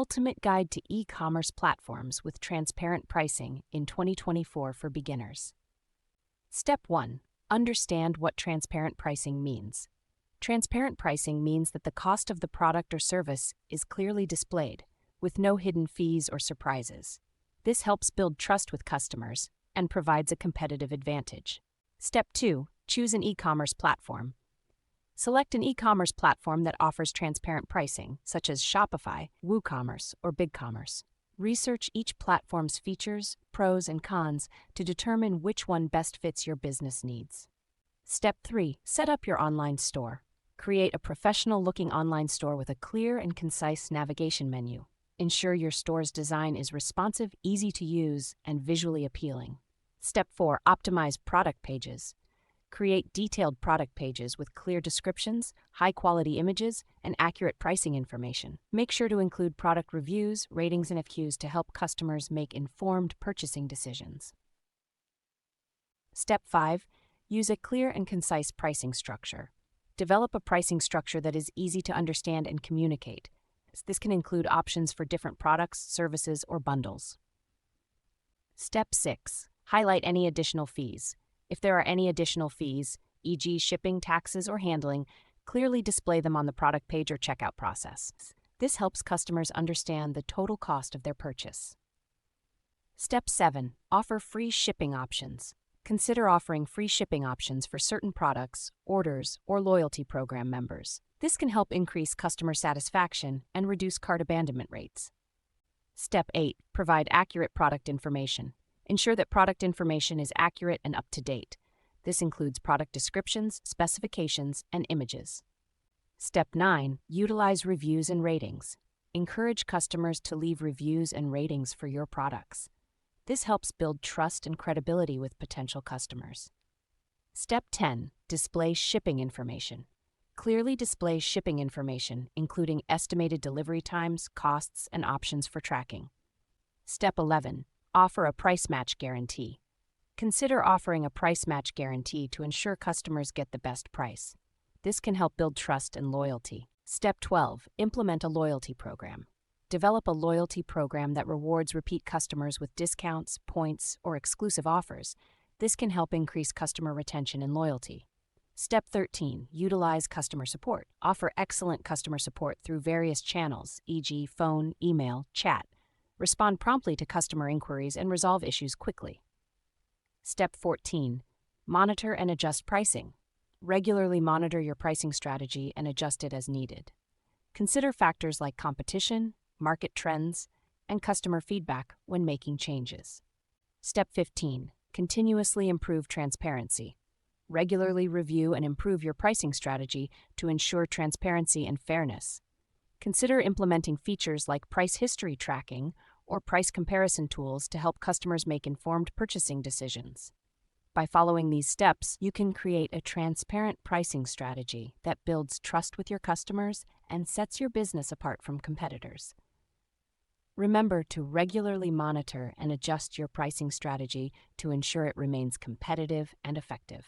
ultimate guide to e-commerce platforms with transparent pricing in 2024 for beginners. Step 1. Understand what transparent pricing means. Transparent pricing means that the cost of the product or service is clearly displayed, with no hidden fees or surprises. This helps build trust with customers and provides a competitive advantage. Step 2. Choose an e-commerce platform. Select an e-commerce platform that offers transparent pricing, such as Shopify, WooCommerce, or BigCommerce. Research each platform's features, pros, and cons to determine which one best fits your business needs. Step 3. Set up your online store. Create a professional-looking online store with a clear and concise navigation menu. Ensure your store's design is responsive, easy to use, and visually appealing. Step 4. Optimize product pages. Create detailed product pages with clear descriptions, high-quality images, and accurate pricing information. Make sure to include product reviews, ratings, and FAQs to help customers make informed purchasing decisions. Step 5. Use a clear and concise pricing structure. Develop a pricing structure that is easy to understand and communicate. This can include options for different products, services, or bundles. Step 6. Highlight any additional fees. If there are any additional fees, e.g. shipping, taxes, or handling, clearly display them on the product page or checkout process. This helps customers understand the total cost of their purchase. Step 7. Offer free shipping options. Consider offering free shipping options for certain products, orders, or loyalty program members. This can help increase customer satisfaction and reduce cart abandonment rates. Step 8. Provide accurate product information. Ensure that product information is accurate and up to date. This includes product descriptions, specifications, and images. Step 9. Utilize reviews and ratings. Encourage customers to leave reviews and ratings for your products. This helps build trust and credibility with potential customers. Step 10. Display shipping information. Clearly display shipping information, including estimated delivery times, costs, and options for tracking. Step 11. Offer a price match guarantee. Consider offering a price match guarantee to ensure customers get the best price. This can help build trust and loyalty. Step 12. Implement a loyalty program. Develop a loyalty program that rewards repeat customers with discounts, points, or exclusive offers. This can help increase customer retention and loyalty. Step 13. Utilize customer support. Offer excellent customer support through various channels, e.g. phone, email, chat. Respond promptly to customer inquiries and resolve issues quickly. Step 14. Monitor and adjust pricing. Regularly monitor your pricing strategy and adjust it as needed. Consider factors like competition, market trends, and customer feedback when making changes. Step 15. Continuously improve transparency. Regularly review and improve your pricing strategy to ensure transparency and fairness. Consider implementing features like price history tracking or price comparison tools to help customers make informed purchasing decisions. By following these steps, you can create a transparent pricing strategy that builds trust with your customers and sets your business apart from competitors. Remember to regularly monitor and adjust your pricing strategy to ensure it remains competitive and effective.